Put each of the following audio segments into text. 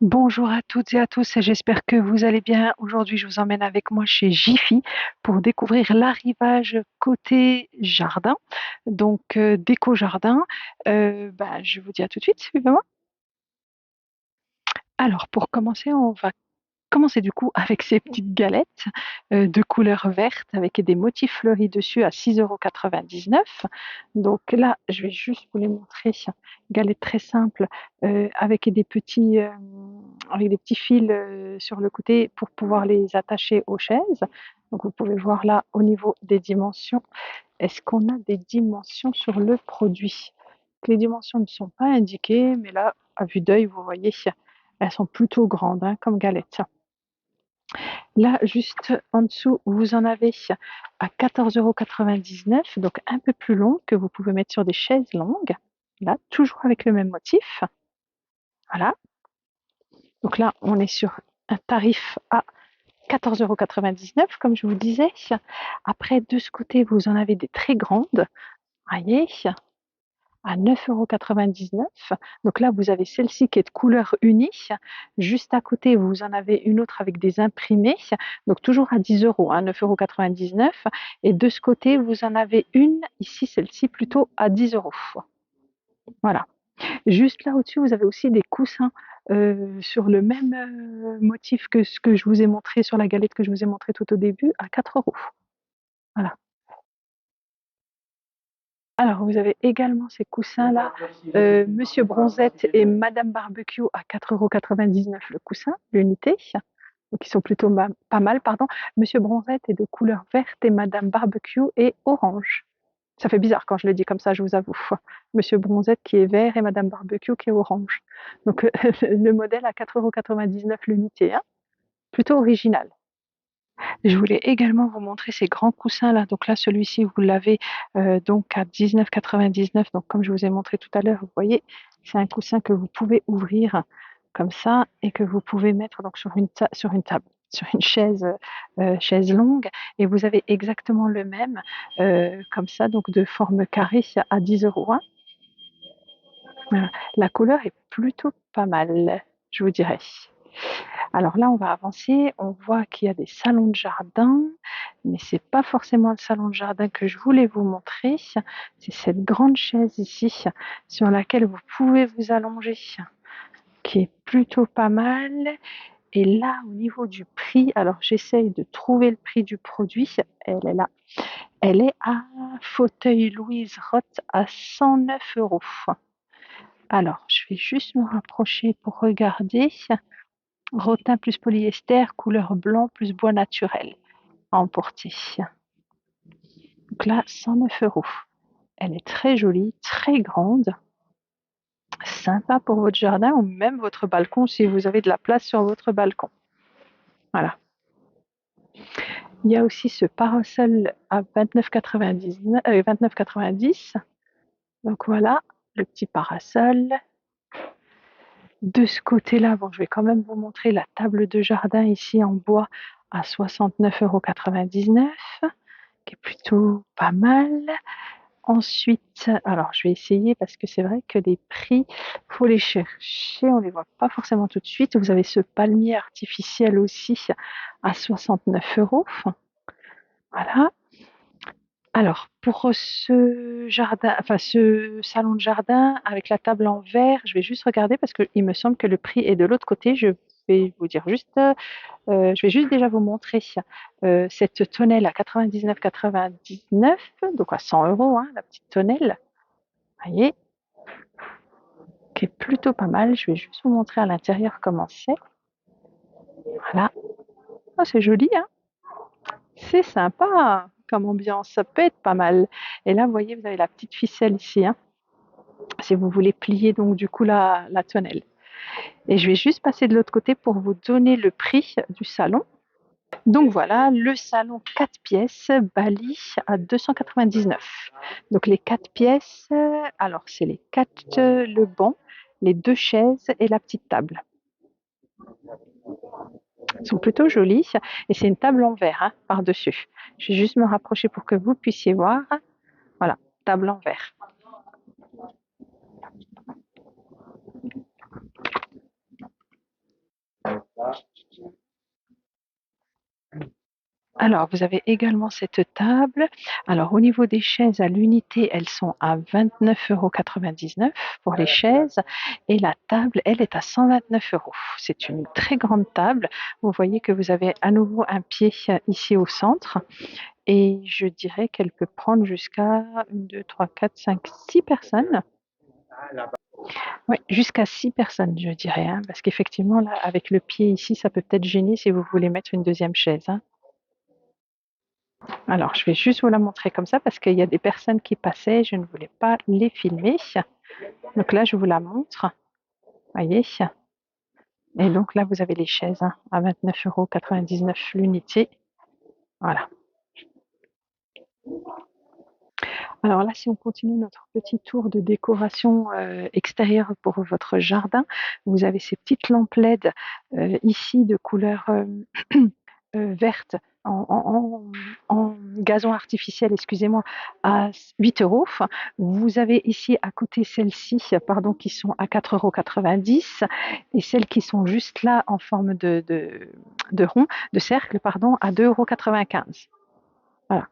Bonjour à toutes et à tous, et j'espère que vous allez bien. Aujourd'hui, je vous emmène avec moi chez Jiffy pour découvrir l'arrivage côté jardin, donc déco jardin. Je vous dis à tout de suite, suivez-moi. Alors, pour commencer, on va commencer du coup avec ces petites galettes de couleur verte avec des motifs fleuris dessus à 6,99 €. Donc là, je vais juste vous les montrer. Galettes très simples avec avec des petits fils sur le côté pour pouvoir les attacher aux chaises. Donc vous pouvez voir là au niveau des dimensions. Est-ce qu'on a des dimensions sur le produit? Les dimensions ne sont pas indiquées, mais là, à vue d'œil, vous voyez, elles sont plutôt grandes hein, comme galettes. Là, juste en dessous, vous en avez à 14,99 €, donc un peu plus long, que vous pouvez mettre sur des chaises longues. Là, toujours avec le même motif. Voilà. Donc là, on est sur un tarif à 14,99 €, comme je vous disais. Après, de ce côté, vous en avez des très grandes. Voyez, à 9,99 €. Donc là, vous avez celle-ci qui est de couleur unie. Juste à côté, vous en avez une autre avec des imprimés. Donc toujours à 10 €, hein, 9,99 €. Et de ce côté, vous en avez une, ici, celle-ci, plutôt à 10 €. Voilà. Juste là au-dessus, vous avez aussi des coussins sur le même motif que ce que je vous ai montré sur la galette que je vous ai montré tout au début, à 4 €. Voilà. Alors, vous avez également ces coussins-là, Monsieur Bronzette et Madame Barbecue à 4,99 € le coussin, l'unité. Donc ils sont plutôt pas mal, pardon. Monsieur Bronzette est de couleur verte et Madame Barbecue est orange. Ça fait bizarre quand je le dis comme ça, je vous avoue. Monsieur Bronzette qui est vert et Madame Barbecue qui est orange. Donc le modèle à 4,99 € l'unité, hein, plutôt original. Je voulais également vous montrer ces grands coussins-là. Donc là, celui-ci, vous l'avez donc à 19,99 €. Donc comme je vous ai montré tout à l'heure, vous voyez, c'est un coussin que vous pouvez ouvrir comme ça et que vous pouvez mettre donc sur une table, sur une chaise longue. Et vous avez exactement le même comme ça, donc de forme carrée à 10 €, hein. Voilà. La couleur est plutôt pas mal, je vous dirais. Alors là, on va avancer, on voit qu'il y a des salons de jardin, mais c'est pas forcément le salon de jardin que je voulais vous montrer. C'est cette grande chaise ici sur laquelle vous pouvez vous allonger, qui est plutôt pas mal. Et là, au niveau du prix, alors j'essaye de trouver le prix du produit. Elle est là. Elle est à fauteuil Louise Roth à 109 €. Alors, je vais juste me rapprocher pour regarder. Rotin plus polyester, couleur blanc plus bois naturel à emporter. Donc là, 109 €. Elle est très jolie, très grande, sympa pour votre jardin ou même votre balcon si vous avez de la place sur votre balcon. Voilà. Il y a aussi ce parasol à 29,90 €. Donc voilà, le petit parasol. De ce côté-là, bon, je vais quand même vous montrer la table de jardin ici en bois à 69,99 €, qui est plutôt pas mal. Ensuite, alors je vais essayer parce que c'est vrai que les prix, faut les chercher, on les voit pas forcément tout de suite. Vous avez ce palmier artificiel aussi à 69 €. Voilà. Alors, pour ce jardin, enfin ce salon de jardin avec la table en verre, je vais juste regarder parce qu'il me semble que le prix est de l'autre côté. Vais vous dire juste, je vais juste déjà vous montrer cette tonnelle à 99,99 €, donc à 100 €, hein, la petite tonnelle. Vous voyez, qui est plutôt pas mal. Je vais juste vous montrer à l'intérieur comment c'est. Voilà. Oh, c'est joli, hein. C'est sympa comme ambiance. Ça peut être pas mal. Et là, vous voyez, vous avez la petite ficelle ici, hein, si vous voulez plier donc du coup la tonnelle. Et je vais juste passer de l'autre côté pour vous donner le prix du salon. Donc voilà, le salon 4 pièces, Bali à 299. Donc les 4 pièces, alors c'est les 4 le banc, les 2 chaises et la petite table. Elles sont plutôt jolies et c'est une table en verre hein, par-dessus. Je vais juste me rapprocher pour que vous puissiez voir. Voilà, table en verre. Alors, vous avez également cette table. Alors, au niveau des chaises à l'unité, elles sont à 29,99 € pour les chaises et la table, elle, est à 129 €. C'est une très grande table. Vous voyez que vous avez à nouveau un pied ici au centre et je dirais qu'elle peut prendre jusqu'à 1, 2, 3, 4, 5, 6 personnes. Oui, jusqu'à 6 personnes, je dirais, hein, parce qu'effectivement, là, avec le pied ici, ça peut peut-être gêner si vous voulez mettre une deuxième chaise, hein. Alors, je vais juste vous la montrer comme ça parce qu'il y a des personnes qui passaient, je ne voulais pas les filmer. Donc là, je vous la montre, voyez. Et donc là, vous avez les chaises hein, à 29,99 € l'unité. Voilà. Alors là, si on continue notre petit tour de décoration extérieure pour votre jardin, vous avez ces petites lampes LED ici de couleur verte en gazon artificiel, excusez-moi, à 8 €. Vous avez ici à côté celles-ci, pardon, qui sont à 4,90 € et celles qui sont juste là en forme de rond, de cercle, pardon, à 2,95 €. Voilà.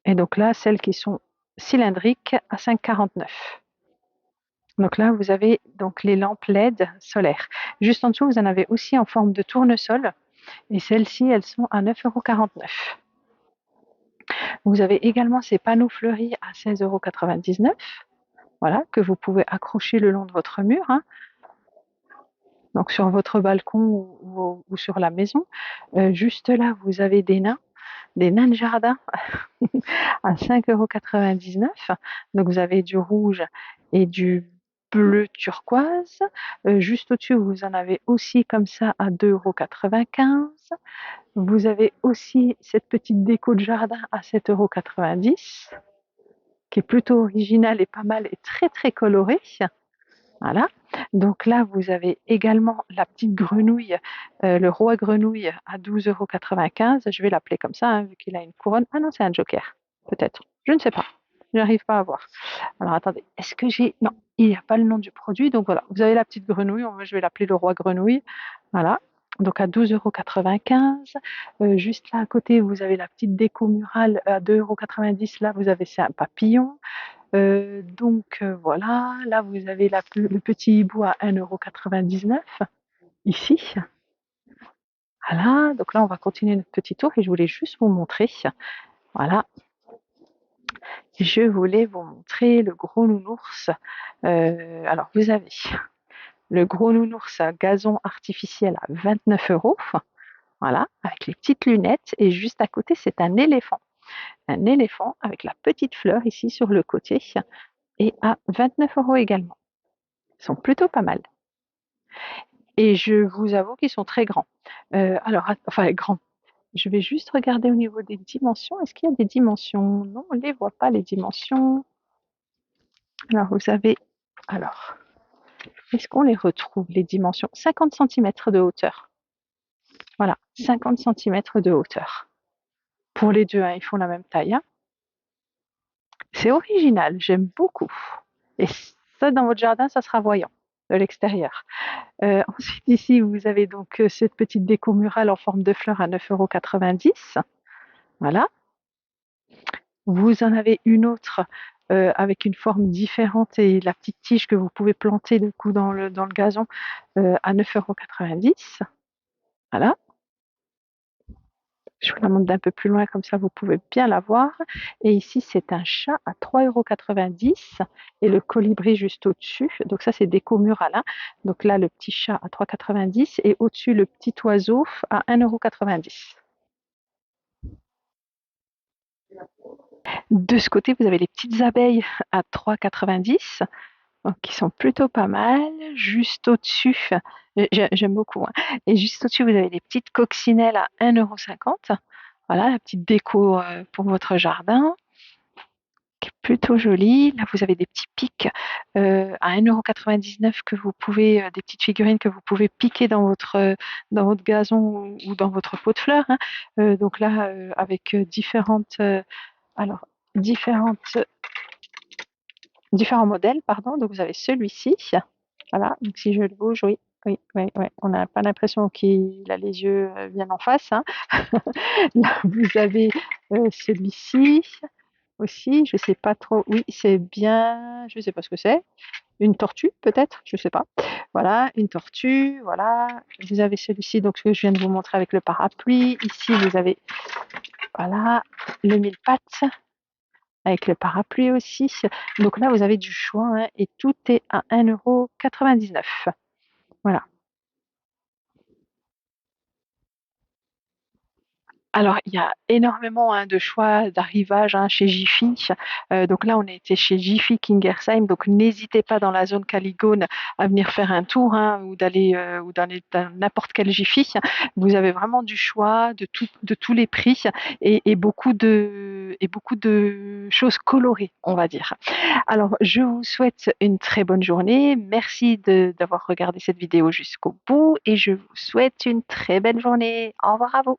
Et donc là, celles qui sont cylindriques à 5,49 €. Donc là, vous avez donc les lampes LED solaires. Juste en dessous, vous en avez aussi en forme de tournesol. Et celles-ci, elles sont à 9,49 €. Vous avez également ces panneaux fleuris à 16,99 €, voilà, que vous pouvez accrocher le long de votre mur, hein, donc sur votre balcon ou sur la maison. Juste là, vous avez des nains de jardin à 5,99 €. Donc vous avez du rouge et du bleu turquoise. Juste au-dessus, vous en avez aussi comme ça à 2,95 €. Vous avez aussi cette petite déco de jardin à 7,90 € qui est plutôt originale et pas mal et très très colorée. Voilà. Donc là, vous avez également la petite grenouille, le roi grenouille à 12,95 €. Je vais l'appeler comme ça, hein, vu qu'il a une couronne. Ah non, c'est un joker, peut-être. Je ne sais pas. Je n'arrive pas à voir. Alors attendez, est-ce que j'ai... Non, il n'y a pas le nom du produit. Donc voilà, vous avez la petite grenouille. Moi, je vais l'appeler le roi grenouille. Voilà. Donc à 12,95 €. Juste là à côté, vous avez la petite déco murale à 2,90 €. Là, vous avez c'est un papillon. Voilà, là vous avez le petit hibou à 1,99 € ici. Voilà, donc là on va continuer notre petit tour et je voulais juste vous montrer. Voilà, je voulais vous montrer le gros nounours. Alors vous avez le gros nounours à gazon artificiel à 29 €. Voilà, avec les petites lunettes et juste à côté c'est un éléphant. Un éléphant avec la petite fleur ici sur le côté et à 29 € également. Ils sont plutôt pas mal. Et je vous avoue qu'ils sont très grands. Alors, enfin grands. Je vais juste regarder au niveau des dimensions. Est-ce qu'il y a des dimensions? Non, on ne les voit pas les dimensions. Alors vous avez alors, est-ce qu'on les retrouve les dimensions? 50 centimètres de hauteur. Voilà, 50 centimètres de hauteur. Pour les 2, hein, ils font la même taille, hein. C'est original, j'aime beaucoup et ça dans votre jardin, ça sera voyant de l'extérieur. Ensuite ici, vous avez donc, cette petite déco murale en forme de fleur à 9,90 €. Voilà. Vous en avez une autre, avec une forme différente et la petite tige que vous pouvez planter du coup dans le gazon, à 9,90 €. Voilà. Je vous la montre d'un peu plus loin comme ça vous pouvez bien la voir et ici c'est un chat à 3,90 € et le colibri juste au-dessus. Donc ça c'est déco murale, hein. Donc là le petit chat à 3,90 € et au-dessus le petit oiseau à 1,90 €. De ce côté, vous avez les petites abeilles à 3,90 €, donc qui sont plutôt pas mal. Juste au-dessus, j'aime beaucoup, hein, et juste au-dessus, vous avez les petites coccinelles à 1,50 €. Voilà, la petite déco, pour votre jardin, qui est plutôt jolie. Là, vous avez des petits pics, à 1,99 € que vous pouvez, des petites figurines que vous pouvez piquer dans votre gazon ou dans votre pot de fleurs, hein. Donc là, avec, alors différentes différents modèles, pardon. Donc vous avez celui-ci, voilà, donc si je le bouge, oui, Oui, oui, ouais. On n'a pas l'impression qu'il a les yeux bien en face, hein. Là, vous avez celui-ci aussi, je sais pas trop. Oui, c'est bien, je sais pas ce que c'est. Une tortue, peut-être, je sais pas. Voilà, une tortue, voilà. Vous avez celui-ci, donc ce que je viens de vous montrer avec le parapluie. Ici, vous avez, voilà, le mille pattes avec le parapluie aussi. Donc là, vous avez du choix, hein, et tout est à 1,99 €. Voilà. Alors, il y a énormément, hein, de choix d'arrivage, hein, chez Jiffy. Donc là, on a été chez Jiffy Kingersheim, donc n'hésitez pas dans la zone Caligone à venir faire un tour, hein, ou d'aller dans n'importe quel Jiffy. Vous avez vraiment du choix de tous les prix et beaucoup de choses colorées, on va dire. Alors, je vous souhaite une très bonne journée. Merci d'avoir regardé cette vidéo jusqu'au bout et je vous souhaite une très belle journée. Au revoir à vous.